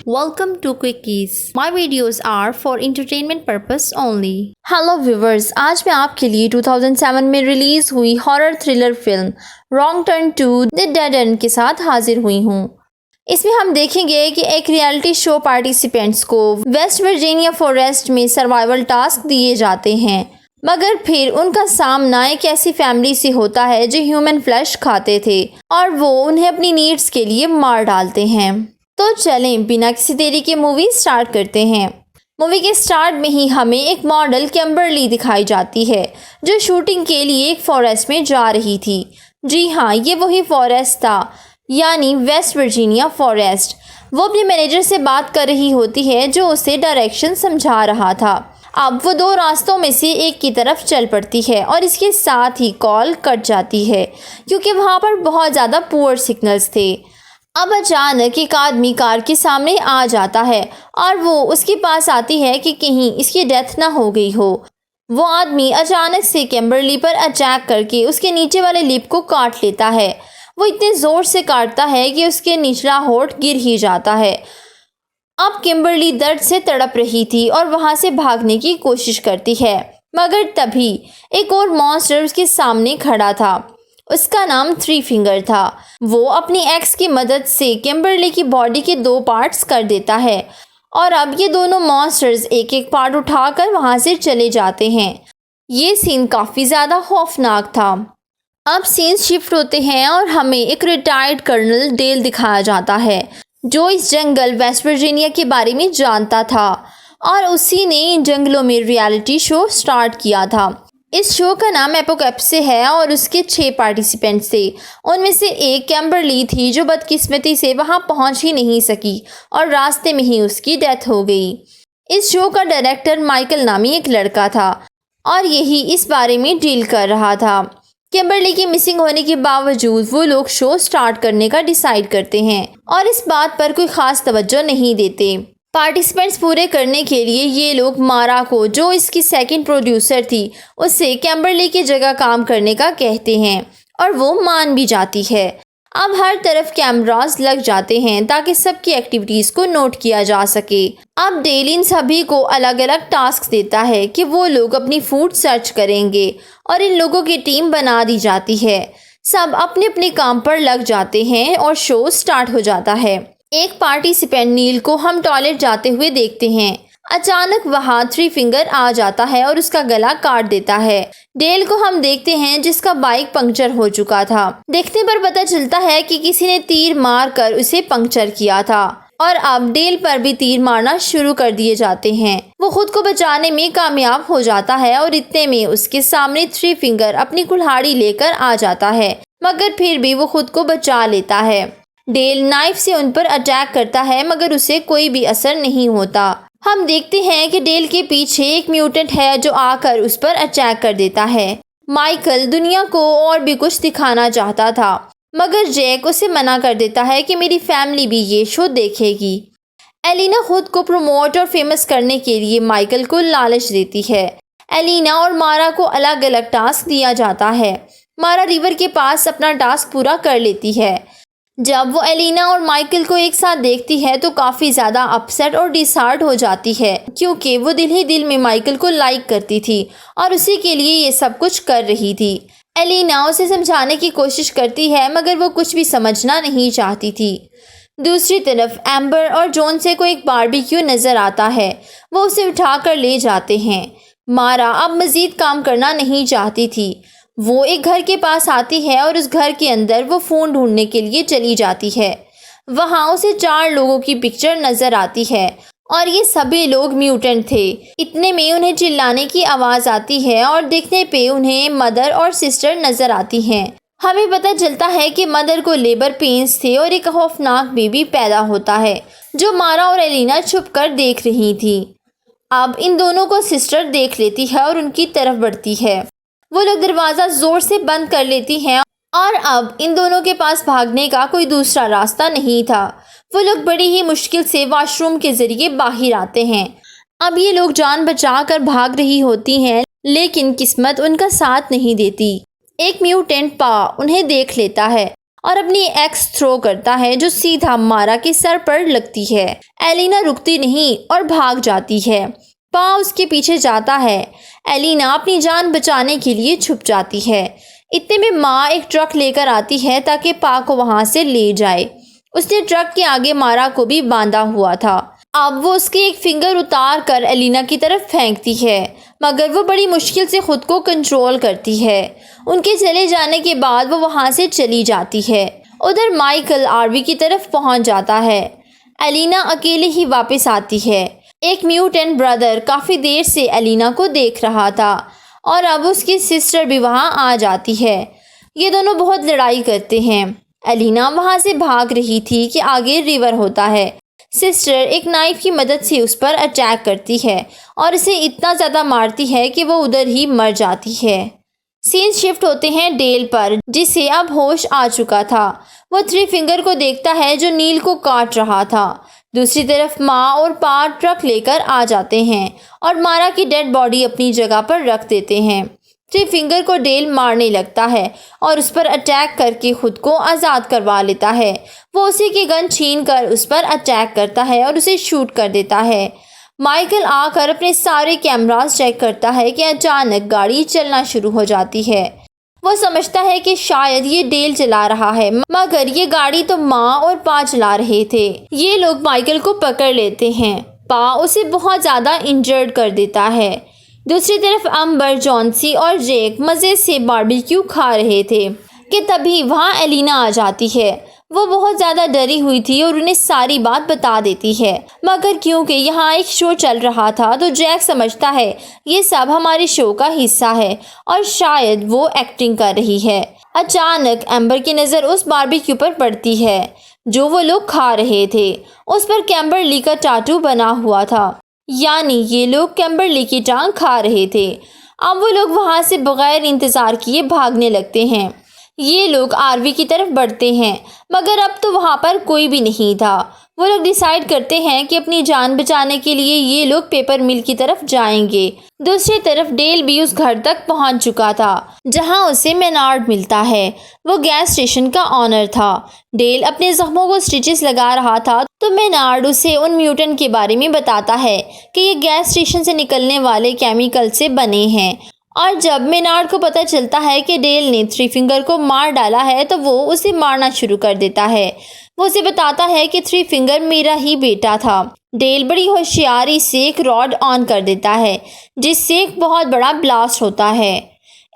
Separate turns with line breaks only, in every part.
Welcome to Quickies. My videos are for entertainment purpose only. Hello viewers, आज मैं आपके लिए 2007 में रिलीज हुई horror thriller film wrong turn 2 the dead and के साथ हाजिर हुई हूँ। इसमें हम देखेंगे कि एक रियलिटी शो पार्टिसिपेंट्स को वेस्ट वर्जीनिया फॉरेस्ट में सर्वाइवल टास्क दिए जाते हैं, मगर फिर उनका सामना एक ऐसी फैमिली से होता है जो ह्यूमन फ्लैश खाते थे और वो उन्हें अपनी नीड्स के लिए मार डालते हैं। तो चलें बिना किसी देरी के मूवी स्टार्ट करते हैं। मूवी के स्टार्ट में ही हमें एक मॉडल किम्बरली दिखाई जाती है जो शूटिंग के लिए एक फॉरेस्ट में जा रही थी। जी हाँ, ये वही फॉरेस्ट था, यानी वेस्ट वर्जीनिया फॉरेस्ट। वो अपने मैनेजर से बात कर रही होती है जो उसे डायरेक्शन समझा रहा था। अब वो दो रास्तों में से एक की तरफ चल पड़ती है और इसके साथ ही कॉल कट जाती है क्योंकि वहाँ पर बहुत ज़्यादा पुअर सिग्नल्स थे। अब अचानक एक आदमी कार के सामने आ जाता है और वो उसके पास आती है कि कहीं इसकी डेथ ना हो गई हो। वो आदमी अचानक से किम्बरली पर अटैक करके उसके नीचे वाले लिप को काट लेता है। वो इतने ज़ोर से काटता है कि उसके निचला होंठ गिर ही जाता है। अब किम्बरली दर्द से तड़प रही थी और वहाँ से भागने की कोशिश करती है, मगर तभी एक और मॉन्स्टर उसके सामने खड़ा था। उसका नाम थ्री फिंगर था। वो अपनी एक्स की मदद से किम्बरली की बॉडी के दो पार्ट्स कर देता है और अब ये दोनों मॉन्स्टर्स एक एक पार्ट उठाकर वहाँ से चले जाते हैं। ये सीन काफ़ी ज़्यादा खौफनाक था। अब सीन शिफ्ट होते हैं और हमें एक रिटायर्ड कर्नल डेल दिखाया जाता है जो इस जंगल वेस्ट वर्जीनिया के बारे में जानता था और उसी ने इन जंगलों में रियलिटी शो स्टार्ट किया था। इस शो का नाम एपोकैलिप्स है और उसके 6 पार्टिसिपेंट्स थे। उनमें से एक किम्बरली थी जो बदकिस्मती से वहां पहुंच ही नहीं सकी और रास्ते में ही उसकी डेथ हो गई। इस शो का डायरेक्टर माइकल नामी एक लड़का था और यही इस बारे में डील कर रहा था। किम्बरली के मिसिंग होने के बावजूद वो लोग शो स्टार्ट करने का डिसाइड करते हैं और इस बात पर कोई ख़ास तवज्जो नहीं देते। पार्टिसिपेंट्स पूरे करने के लिए ये लोग मारा को, जो इसकी सेकंड प्रोड्यूसर थी, उससे किम्बरली की जगह काम करने का कहते हैं और वो मान भी जाती है। अब हर तरफ कैमरास लग जाते हैं ताकि सबकी एक्टिविटीज़ को नोट किया जा सके। अब डेल इन सभी को अलग अलग टास्क देता है कि वो लोग अपनी फूड सर्च करेंगे और इन लोगों की टीम बना दी जाती है। सब अपने अपने काम पर लग जाते हैं और शो स्टार्ट हो जाता है। एक पार्टिसिपेंट नील को हम टॉयलेट जाते हुए देखते हैं। अचानक वहाँ थ्री फिंगर आ जाता है और उसका गला काट देता है। डेल को हम देखते हैं जिसका बाइक पंक्चर हो चुका था। देखने पर पता चलता है कि किसी ने तीर मार कर उसे पंक्चर किया था और अब डेल पर भी तीर मारना शुरू कर दिए जाते हैं। वो खुद को बचाने में कामयाब हो जाता है और इतने में उसके सामने थ्री फिंगर अपनी कुल्हाड़ी लेकर आ जाता है, मगर फिर भी वो खुद को बचा लेता है। डेल नाइफ से उन पर अटैक करता है मगर उसे कोई भी असर नहीं होता। हम देखते हैं कि डेल के पीछे एक म्यूटेंट है जो आकर उस पर अटैक कर देता है। माइकल दुनिया को और भी कुछ दिखाना चाहता था, मगर जैक उसे मना कर देता है कि मेरी फैमिली भी ये शो देखेगी। एलिना खुद को प्रमोट और फेमस करने के लिए माइकल को लालच देती है। एलिना और मारा को अलग अलग टास्क दिया जाता है। मारा रिवर के पास अपना टास्क पूरा कर लेती है। जब वो एलिना और माइकल को एक साथ देखती है तो काफ़ी ज़्यादा अपसेट और डिसहार्ट हो जाती है क्योंकि वो दिल ही दिल में माइकल को लाइक करती थी और उसी के लिए ये सब कुछ कर रही थी। एलिना उसे समझाने की कोशिश करती है मगर वो कुछ भी समझना नहीं चाहती थी। दूसरी तरफ एम्बर और जॉन से को एक बारबेक्यू नज़र आता है। वो उसे उठाकर ले जाते हैं। मारा अब मज़ीद काम करना नहीं चाहती थी। वो एक घर के पास आती है और उस घर के अंदर वो फ़ोन ढूंढने के लिए चली जाती है। वहाँ उसे 4 लोगों की पिक्चर नज़र आती है और ये सभी लोग म्यूटेंट थे। इतने में उन्हें चिल्लाने की आवाज़ आती है और देखने पे उन्हें मदर और सिस्टर नज़र आती हैं। हमें पता चलता है कि मदर को लेबर पेन्स थे और एक खौफनाक बेबी पैदा होता है जो मारा और एलिना छुप कर देख रही थी। अब इन दोनों को सिस्टर देख लेती है और उनकी तरफ बढ़ती है। वो लोग दरवाज़ा ज़ोर से बंद कर लेती हैं और अब इन दोनों के पास भागने का कोई दूसरा रास्ता नहीं था। वो लोग बड़ी ही मुश्किल से वॉशरूम के ज़रिए बाहर आते हैं। अब ये लोग जान बचाकर भाग रही होती हैं, लेकिन किस्मत उनका साथ नहीं देती। एक म्यूटेंट पा उन्हें देख लेता है और अपनी एक्स थ्रो करता है जो सीधा मारा के सर पर लगती है। एलिना रुकती नहीं और भाग जाती है। पा उसके पीछे जाता है। एलिना अपनी जान बचाने के लिए छुप जाती है। इतने में माँ एक ट्रक लेकर आती है ताकि पा को वहां से ले जाए। उसने ट्रक के आगे मारा को भी बांधा हुआ था। अब वो उसकी एक फिंगर उतार कर एलिना की तरफ फेंकती है, मगर वो बड़ी मुश्किल से खुद को कंट्रोल करती है। उनके चले जाने के बाद वो वहां से चली जाती है। उधर माइकल आरवी की तरफ पहुंच जाता है। एलिना अकेले ही वापस आती है। एक म्यूटेंट ब्रदर काफ़ी देर से एलिना को देख रहा था और अब उसकी सिस्टर भी वहां आ जाती है। ये दोनों बहुत लड़ाई करते हैं। एलिना वहां से भाग रही थी कि आगे रिवर होता है। सिस्टर एक नाइफ की मदद से उस पर अटैक करती है और इसे इतना ज़्यादा मारती है कि वो उधर ही मर जाती है। सीन शिफ्ट होते हैं डेल पर, जिसे अब होश आ चुका था। वो थ्री फिंगर को देखता है जो नील को काट रहा था। दूसरी तरफ माँ और पा ट्रक लेकर आ जाते हैं और मारा की डेड बॉडी अपनी जगह पर रख देते हैं। थ्री फिंगर को डेल मारने लगता है और उस पर अटैक करके खुद को आज़ाद करवा लेता है। वो उसी की गन छीन कर उस पर अटैक करता है और उसे शूट कर देता है। माइकल आकर अपने सारे कैमरास चेक करता है कि अचानक गाड़ी चलना शुरू हो जाती है। वो समझता है कि शायद ये डेल चला रहा है, मगर ये गाड़ी तो माँ और पा चला रहे थे। ये लोग माइकल को पकड़ लेते हैं। पा उसे बहुत ज़्यादा इंजर्ड कर देता है। दूसरी तरफ अम्बर, जॉन्सी और जेक मज़े से बारबेक्यू खा रहे थे कि तभी वहाँ एलिना आ जाती है। वो बहुत ज़्यादा डरी हुई थी और उन्हें सारी बात बता देती है, मगर क्योंकि यहाँ एक शो चल रहा था तो जैक समझता है ये सब हमारे शो का हिस्सा है और शायद वो एक्टिंग कर रही है। अचानक एम्बर की नज़र उस बारबेक्यू पर पड़ती है जो वो लोग खा रहे थे। उस पर कैम्बरली का टाटू बना हुआ था, यानी ये लोग कैम्बरली की टांग खा रहे थे। अब वो लोग वहाँ से बगैर इंतज़ार किए भागने लगते हैं। ये लोग आरवी की तरफ बढ़ते हैं, मगर अब तो वहाँ पर कोई भी नहीं था। वो लोग डिसाइड करते हैं कि अपनी जान बचाने के लिए ये लोग पेपर मिल की तरफ जाएंगे। दूसरी तरफ डेल भी उस घर तक पहुँच चुका था जहाँ उसे मेनार्ड मिलता है। वो गैस स्टेशन का ऑनर था। डेल अपने जख्मों को स्टिचेस लगा रहा था तो मेनार्ड उसे उन म्यूटेंट के बारे में बताता है कि ये गैस स्टेशन से निकलने वाले केमिकल से बने हैं। और जब मेनार्ड को पता चलता है कि डेल ने थ्री फिंगर को मार डाला है तो वो उसे मारना शुरू कर देता है। वो उसे बताता है कि थ्री फिंगर मेरा ही बेटा था। डेल बड़ी होशियारी से एक रॉड ऑन कर देता है जिससे एक बहुत बड़ा ब्लास्ट होता है।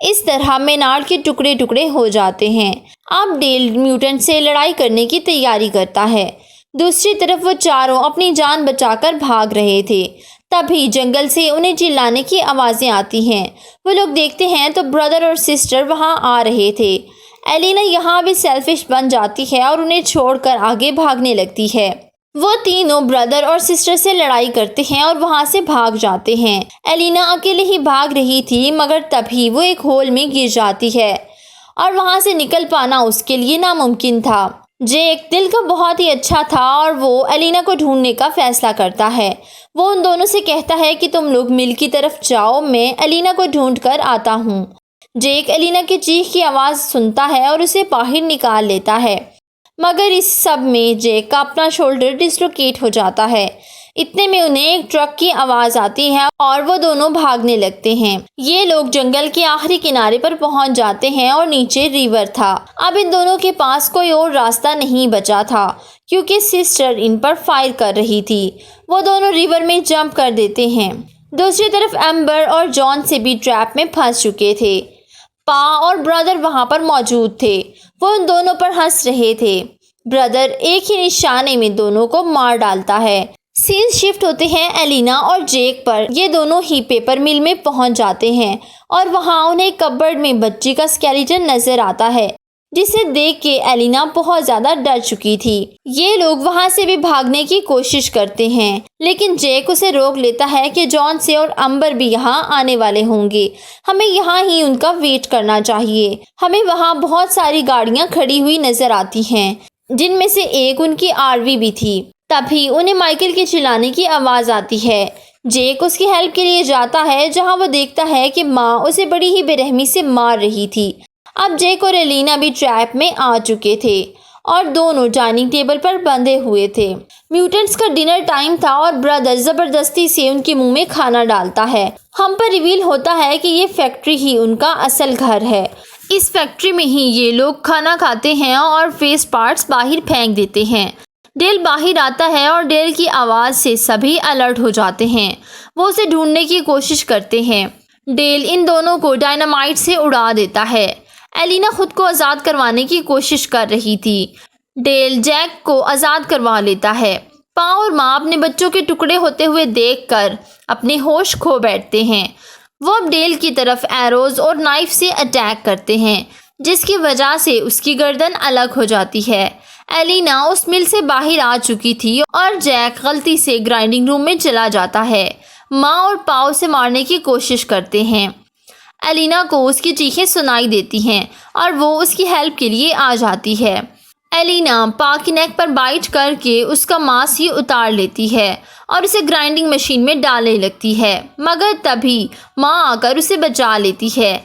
इस तरह मेनार्ड के टुकड़े टुकड़े हो जाते हैं। अब डेल म्यूटेंट से लड़ाई करने की तैयारी करता है। दूसरी तरफ वो चारों अपनी जान बचाकर भाग रहे थे। तभी जंगल से उन्हें चिल्लाने की आवाज़ें आती हैं। वो लोग देखते हैं तो ब्रदर और सिस्टर वहां आ रहे थे। एलिना यहाँ भी सेल्फिश बन जाती है और उन्हें छोड़कर आगे भागने लगती है। वो तीनों ब्रदर और सिस्टर से लड़ाई करते हैं और वहां से भाग जाते हैं। एलिना अकेले ही भाग रही थी, मगर तभी वो एक होल में गिर जाती है और वहां से निकल पाना उसके लिए नामुमकिन था। जेक दिल का बहुत ही अच्छा था और वो एलिना को ढूंढने का फैसला करता है। वो उन दोनों से कहता है कि तुम लोग मिल की तरफ जाओ, मैं एलिना को ढूंढ कर आता हूँ। जेक एलिना की चीख की आवाज़ सुनता है और उसे बाहर निकाल लेता है, मगर इस सब में जेक का अपना शोल्डर डिसलोकेट हो जाता है। इतने में उन्हें एक ट्रक की आवाज़ आती है और वो दोनों भागने लगते हैं। ये लोग जंगल के आखिरी किनारे पर पहुंच जाते हैं और नीचे रिवर था। अब इन दोनों के पास कोई और रास्ता नहीं बचा था क्योंकि सिस्टर इन पर फायर कर रही थी। वो दोनों रिवर में जंप कर देते हैं। दूसरी तरफ एम्बर और जॉन से भी ट्रैप में फंस चुके थे। पा और ब्रदर वहां पर मौजूद थे। वो उन दोनों पर हंस रहे थे। ब्रदर एक ही निशाने में दोनों को मार डालता है। सीन शिफ्ट होते हैं एलिना और जेक पर। ये दोनों ही पेपर मिल में पहुंच जाते हैं और वहां उन्हें कबर्ड में बच्ची का स्केलेटन नजर आता है, जिसे देख के एलिना बहुत ज़्यादा डर चुकी थी। ये लोग वहां से भी भागने की कोशिश करते हैं, लेकिन जेक उसे रोक लेता है कि जॉन से और अंबर भी यहाँ आने वाले होंगे, हमें यहाँ ही उनका वेट करना चाहिए। हमें वहाँ बहुत सारी गाड़ियाँ खड़ी हुई नजर आती हैं, जिनमें से एक उनकी आरवी भी थी। तभी उन्हें माइकल के चिल्लाने की आवाज़ आती है। जेक उसकी हेल्प के लिए जाता है, जहाँ वो देखता है कि माँ उसे बड़ी ही बेरहमी से मार रही थी। अब जैक और एलिना भी ट्रैप में आ चुके थे और दोनों डाइनिंग टेबल पर बंधे हुए थे। म्यूटेंट्स का डिनर टाइम था और ब्रदर जबरदस्ती से उनके मुंह में खाना डालता है। हम पर रिवील होता है कि ये फैक्ट्री ही उनका असल घर है। इस फैक्ट्री में ही ये लोग खाना खाते हैं और वेस्ट पार्ट्स बाहर फेंक देते हैं। डेल बाहर आता है और डेल की आवाज़ से सभी अलर्ट हो जाते हैं। वो उसे ढूंढने की कोशिश करते हैं। डेल इन दोनों को डायनामाइट से उड़ा देता है। एलिना खुद को आज़ाद करवाने की कोशिश कर रही थी। डेल जैक को आज़ाद करवा लेता है। पा और माँ अपने बच्चों के टुकड़े होते हुए देखकर अपने होश खो बैठते हैं। वो अब डेल की तरफ एरोज और नाइफ से अटैक करते हैं, जिसकी वजह से उसकी गर्दन अलग हो जाती है। एलिना उस मिल से बाहर आ चुकी थी और जैक गलती से ग्राइंडिंग रूम में चला जाता है। माँ और पा उसे मारने की कोशिश करते हैं। एलिना को उसकी चीखें सुनाई देती हैं और वो उसकी हेल्प के लिए आ जाती है। एलिना पा की नेक पर बाइट करके उसका मांस ही उतार लेती है और उसे ग्राइंडिंग मशीन में डालने लगती है, मगर तभी माँ आकर उसे बचा लेती है।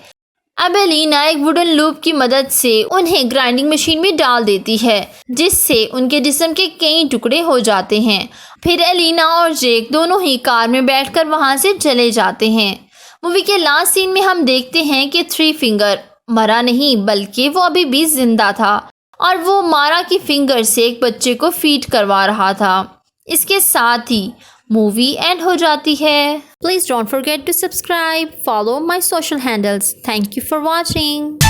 अब एलिना एक वुडन लूप की मदद से उन्हें ग्राइंडिंग मशीन में डाल देती है, जिससे उनके जिस्म के कई टुकड़े हो जाते हैं। फिर एलिना और जैक दोनों ही कार में बैठकर वहां से चले जाते हैं। मूवी के लास्ट सीन में हम देखते हैं कि थ्री फिंगर मरा नहीं, बल्कि वो अभी भी जिंदा था और वो मारा की फिंगर से एक बच्चे को फीड करवा रहा था। इसके साथ ही मूवी एंड हो जाती है। Please don't forget to subscribe, follow my social handles. Thank you for watching.